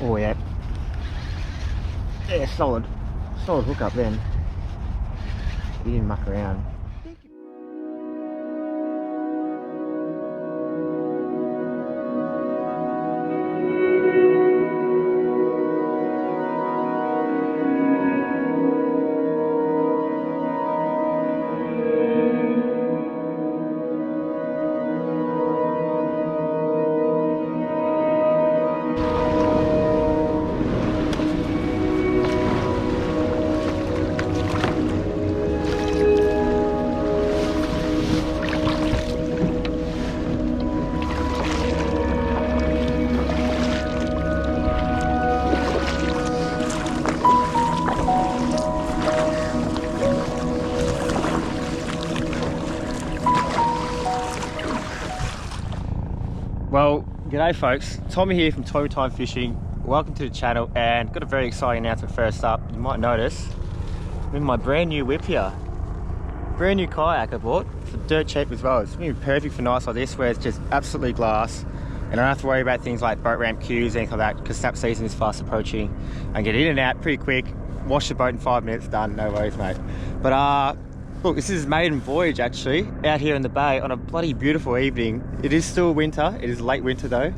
Oh yeah. Yeah, solid hookup then. He didn't muck around. Well, g'day folks, Tommy here from Toy Time Fishing. Welcome to the channel, and got a very exciting announcement first up. You might notice I'm in my brand new whip here. Brand new kayak I bought for dirt cheap as well. It's going to be perfect for nights like this where it's just absolutely glass and I don't have to worry about things like boat ramp queues, anything like that, because snap season is fast approaching. I can get in and out pretty quick, wash the boat in 5 minutes, done, no worries mate. But look, this is maiden voyage actually, out here in the bay on a bloody beautiful evening. It is still winter, it is late winter though.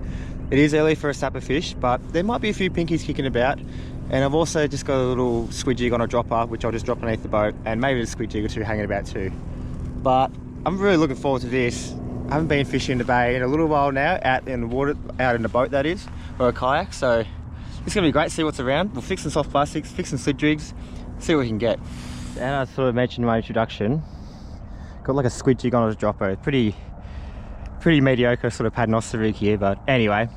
It is early for a snapper fish, but there might be a few pinkies kicking about. And I've also just got a little squid jig on a dropper, which I'll just drop underneath the boat, and maybe a squid jig or two hanging about too. But I'm really looking forward to this. I haven't been fishing in the bay in a little while now, out in the water, out in the boat that is, or a kayak, so it's gonna be great to see what's around. We'll fix some soft plastics, fix some slid jigs, see what we can get. And I sort of mentioned in my introduction, got like a squid jig on a dropper. Pretty mediocre sort of paternoster rig here, but anyway,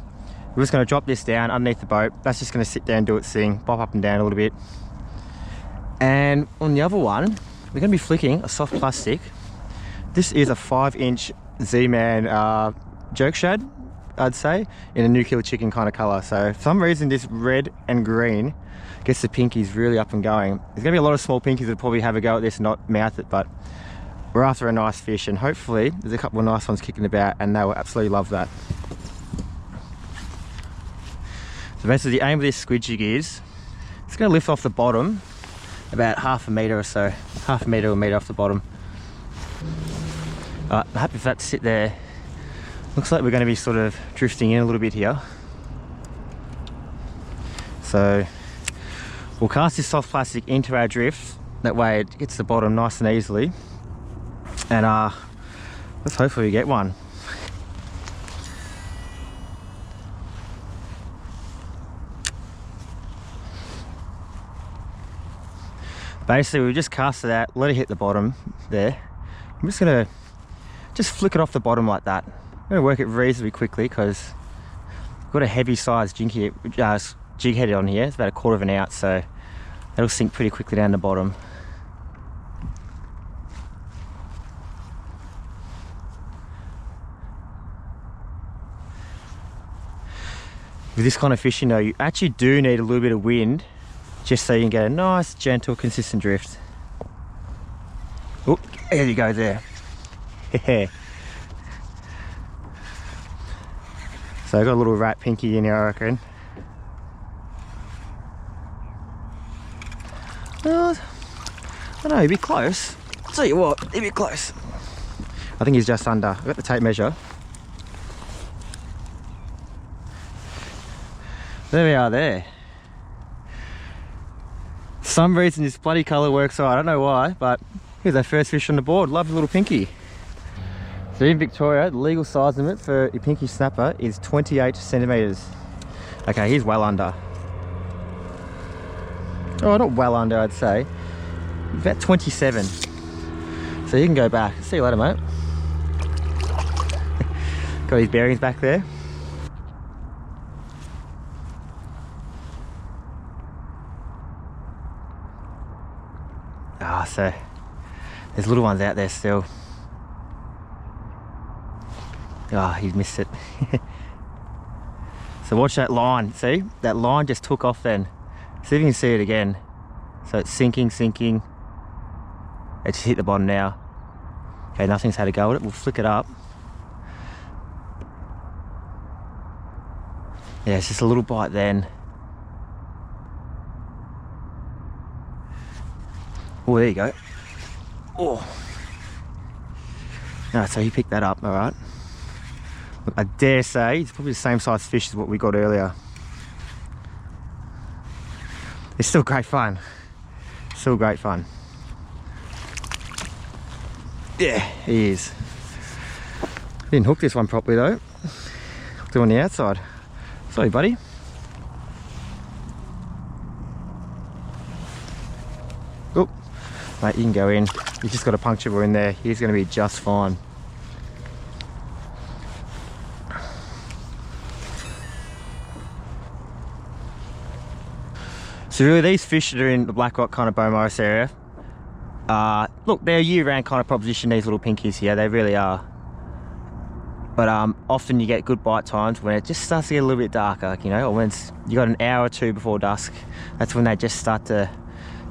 we're just going to drop this down underneath the boat. That's just going to sit there and do its thing, bob up and down a little bit. And on the other one, we're going to be flicking a soft plastic. This is a 5-inch Z-Man jerk shad, I'd say, in a nuclear chicken kind of colour. So for some reason this red and green gets the pinkies really up and going. There's going to be a lot of small pinkies that probably have a go at this and not mouth it, but we're after a nice fish, and hopefully there's a couple of nice ones kicking about and they will absolutely love that. So basically the aim of this squid jig is, it's going to lift off the bottom about half a metre or so, half a metre or a metre off the bottom. I'm happy for that to sit there. Looks like we're going to be sort of drifting in a little bit here. So we'll cast this soft plastic into our drift, that way it hits the bottom nice and easily. And let's hopefully get one. Basically we just cast it out, let it hit the bottom there. I'm just gonna flick it off the bottom like that. I'm gonna work it reasonably quickly because I've got a heavy size jig headed on here. It's about 1/4 of an ounce, so that'll sink pretty quickly down the bottom. With this kind of fishing though, you actually do need a little bit of wind just so you can get a nice, gentle, consistent drift. Oh, there you go there. So I got a little rat pinky in here, I reckon. Well, I don't know, he'd be close. I'll tell you what, he'd be close. I think he's just under. I've got the tape measure. There we are there. For some reason this bloody colour works right, I don't know why, but here's our first fish on the board. Lovely little pinky. So in Victoria, the legal size limit for a pinky snapper is 28 centimetres. Okay, he's well under. Oh, not well under, I'd say. About 27. So you can go back. See you later, mate. Got his bearings back there. So there's little ones out there still. He missed it. So watch that line. See, that line just took off then. See if you can see it again. So it's sinking. It just hit the bottom now. Okay, nothing's had a go at it. We'll flick it up. Yeah, it's just a little bite then. Oh, there you go. Oh. No, so he picked that up, all right. Look, I dare say it's probably the same size fish as what we got earlier. It's still great fun. Still great fun. Yeah, he is. Didn't hook this one properly though. Hooked it on the outside. Sorry, buddy. Oop. Mate, you can go in. You just got a puncture wound there. He's going to be just fine. So really these fish that are in the Black Rock kind of Beaumaris area, look, they're a year-round kind of proposition, these little pinkies here, they really are. But often you get good bite times when it just starts to get a little bit darker, like, you know, or when you got an hour or two before dusk, that's when they just start to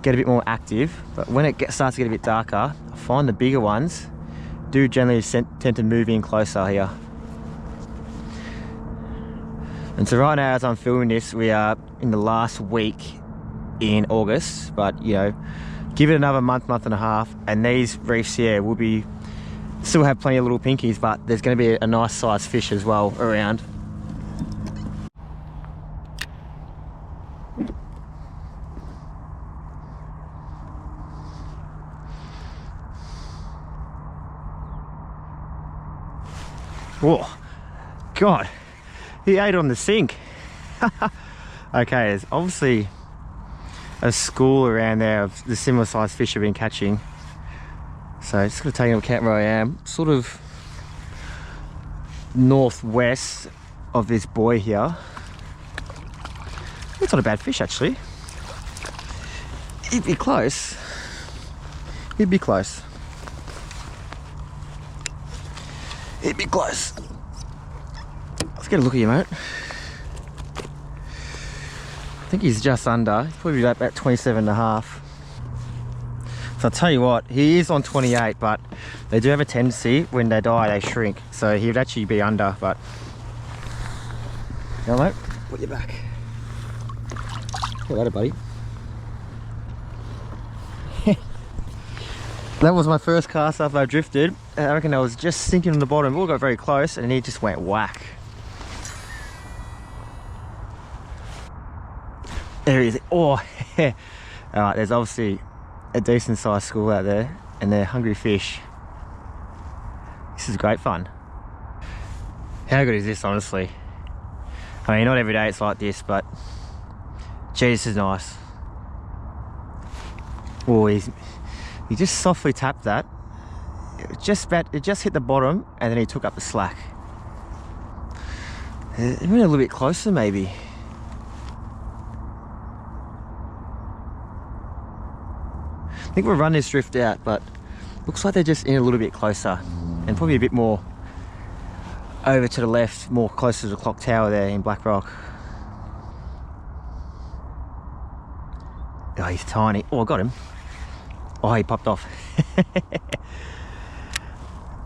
get a bit more active. But when it starts to get a bit darker, I find the bigger ones do generally tend to move in closer here. And so right now as I'm filming this, we are in the last week in August, but you know, give it another month and a half and these reefs here will be still have plenty of little pinkies, but there's going to be a nice sized fish as well around. Oh god, he ate on the sink. Okay, there's obviously a school around there of the similar sized fish I've been catching. So just going to take into account where I am, sort of northwest of this buoy here. It's not a bad fish actually. He'd be close. He'd be close. He'd be close. Let's get a look at you, mate. I think he's just under. He's probably about 27 and a half. So I'll tell you what, he is on 28, but they do have a tendency when they die, they shrink. So he would actually be under, but... Go on, mate. Put your back. Get later, buddy. That was my first cast after I drifted. I reckon I was just sinking on the bottom. We all got very close and he just went whack. There he is. Oh, yeah. Alright, there's obviously a decent sized school out there and they're hungry fish. This is great fun. How good is this, honestly? I mean, not every day it's like this, but geez, this is nice. Oh, he just softly tapped that. It just hit the bottom and then he took up the slack. It went a little bit closer maybe. I think we'll run this drift out, but looks like they're just in a little bit closer and probably a bit more over to the left, more closer to the clock tower there in Black Rock. Oh, he's tiny. Oh, I got him. Oh, he popped off.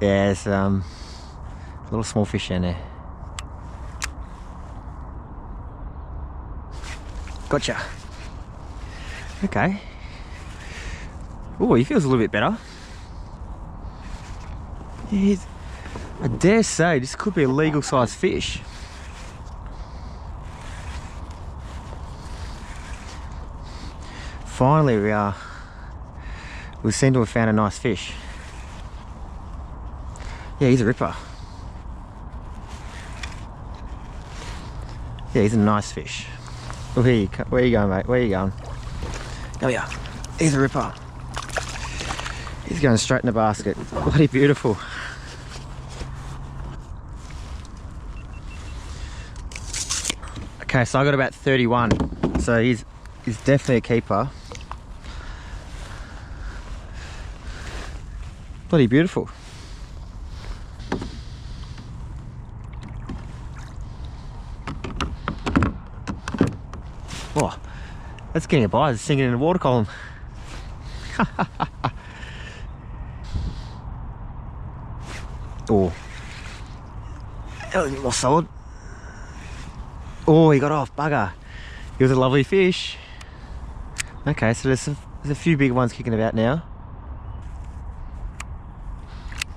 Yeah, there's a little small fish in there. Gotcha. Okay. Oh, he feels a little bit better. I dare say this could be a legal sized fish. Finally we seem to have found a nice fish. Yeah, he's a ripper. Yeah, he's a nice fish. Oh, where you going, mate? Where you going? Come here. He's a ripper. He's going straight in the basket. Bloody beautiful. Okay, so I got about 31. So he's definitely a keeper. Bloody beautiful. Oh, that's getting a bite. It's sinking in the water column. Oh, that was a bit more solid. Oh, he got off, bugger. He was a lovely fish. Okay, so there's There's a few big ones kicking about now.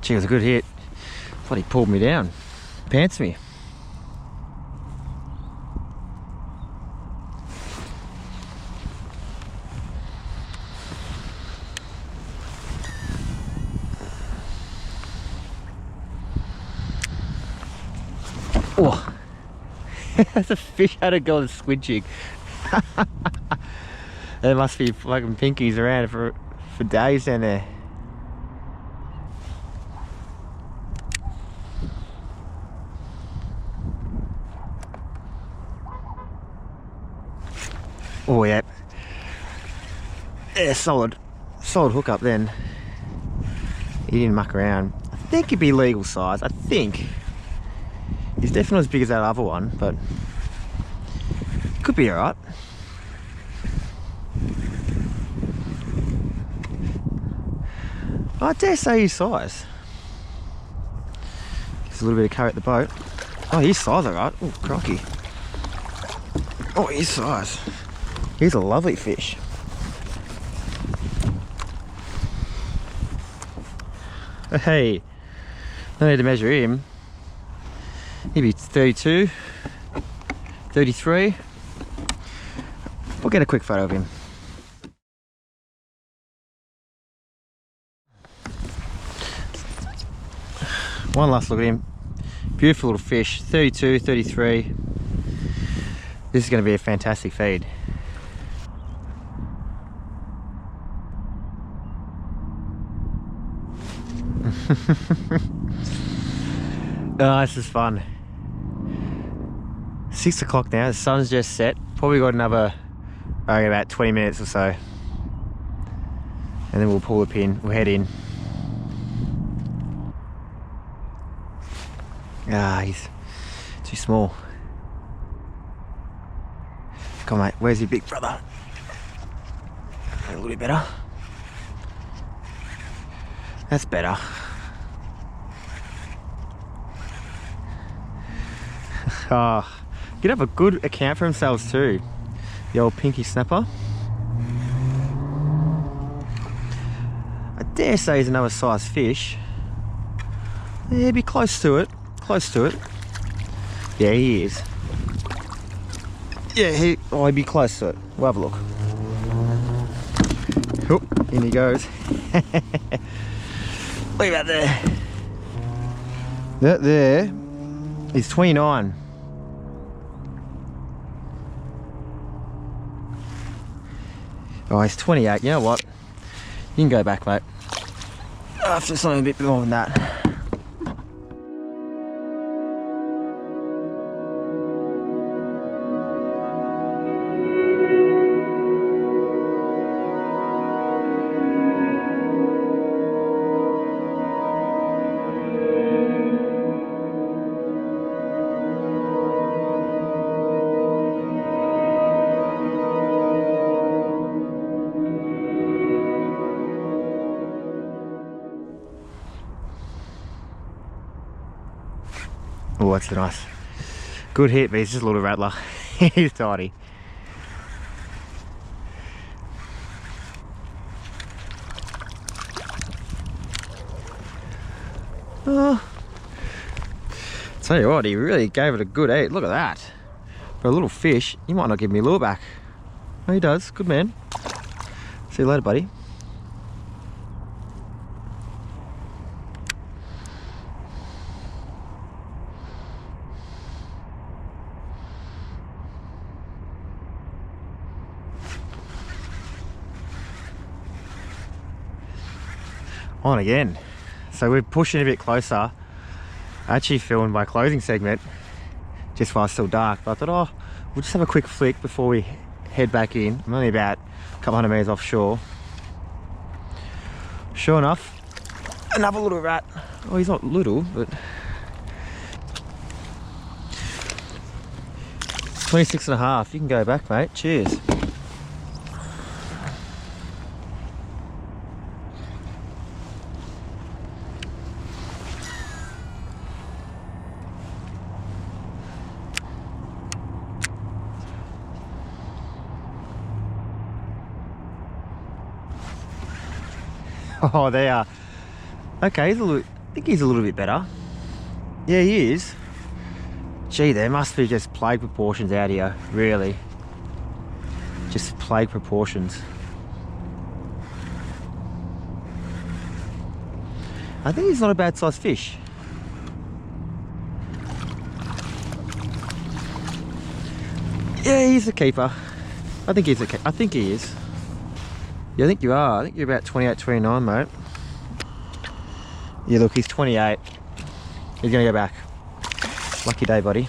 Gee, it was a good hit. Thought he pulled me down. Pants me. Oh, that's a fish had a go on a squid jig. There must be fucking pinkies around for days down there. Oh yeah. Yeah, solid hook up then. He didn't muck around. I think he'd be legal size, I think. He's definitely as big as that other one, but could be alright. I dare say his size. Gives a little bit of curry at the boat. Oh, his size alright. Oh, crocky. Oh, his size. He's a lovely fish. Hey, no need to measure him. He'd be 32, 33. We'll get a quick photo of him. One last look at him. Beautiful little fish, 32, 33. This is going to be a fantastic feed. Oh, this is fun. 6 o'clock now, the sun's just set. Probably got another, about 20 minutes or so. And then we'll pull the pin, we'll head in. Ah, he's too small. Come on, mate, where's your big brother? A little bit better. That's better. Oh, he'd have a good account for themselves too. The old pinky snapper. I dare say he's another size fish. Yeah, he'd be close to it. Close to it. Yeah, he is. Yeah, he'd be close to it. We'll have a look. Oh, in he goes. Look at that there. That there is 29. Oh, he's 28. You know what? You can go back, mate. After something a bit more than that. Oh, that's nice. Good hit, but he's just a little rattler. He's tiny. Oh, tell you what, he really gave it a good eat. Look at that. For a little fish, he might not give me a lure back. Oh, he does. Good man. See you later, buddy. On again. So we're pushing a bit closer. I actually filmed my closing segment just while it's still dark, but I thought, oh, we'll just have a quick flick before we head back in. I'm only about a couple hundred meters offshore. Sure enough, another little rat. Oh, he's not little, but 26 and a half. You can go back, mate. Cheers. Oh, they are. Okay, I think he's a little bit better. Yeah, he is. Gee, there must be just plague proportions out here, really. Just plague proportions. I think he's not a bad sized fish. Yeah, he's a keeper. I think he's I think he is. Yeah, I think you are. I think you're about 28, 29, mate. Yeah, look, he's 28. He's gonna go back. Lucky day, buddy.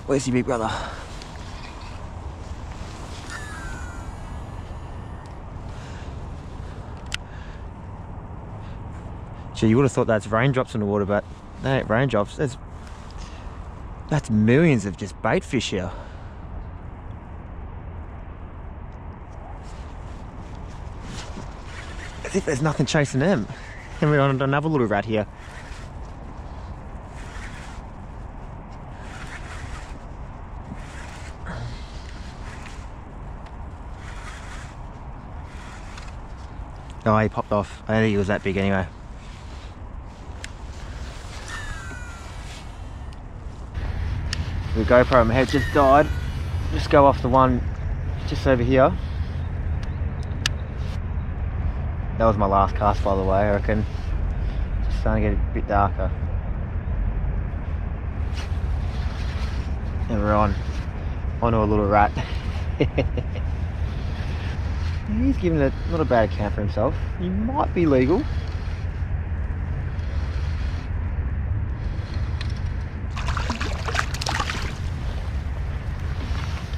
Where's your big brother? Gee, you would have thought that's raindrops in the water, but they ain't raindrops. That's millions of just bait fish here. As if there's nothing chasing them. And we're on another little rat here. Oh, he popped off. I don't think he was that big anyway. The GoPro on my head just died. Just go off the one just over here. That was my last cast, by the way, I reckon. Just starting to get a bit darker. And we're onto a little rat. He's giving it not a bad account for himself. He might be legal.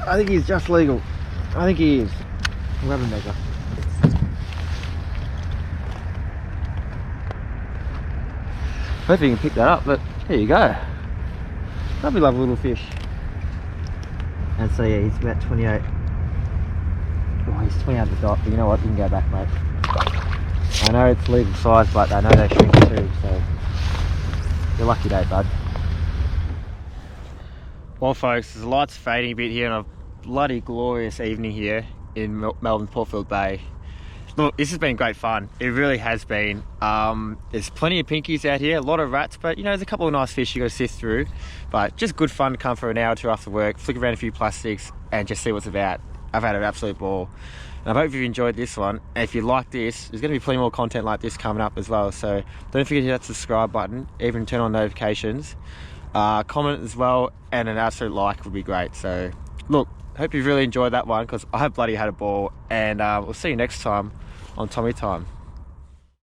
I think he's just legal. I think he is. We'll have a measure. Hope you can pick that up, but there you go. Lovely, lovely little fish. And so yeah, he's about 28. Oh, he's 20 out the dot, but you know what? You can go back, mate. I know it's legal size, but I know they shrink too, so you're lucky day, bud. Well, folks, the light's fading a bit here, and a bloody glorious evening here in Melbourne Port Phillip Bay. Look, this has been great fun. It really has been. There's plenty of pinkies out here, a lot of rats, but you know, there's a couple of nice fish you got to sift through. But just good fun to come for an hour or two after work, flick around a few plastics, and just see what's about. I've had an absolute ball. And I hope you've enjoyed this one. And if you like this, there's going to be plenty more content like this coming up as well. So don't forget to hit that subscribe button, even turn on notifications. Comment as well, and an absolute like would be great. So look, hope you've really enjoyed that one, because I have bloody had a ball, and we'll see you next time on Tommy Time.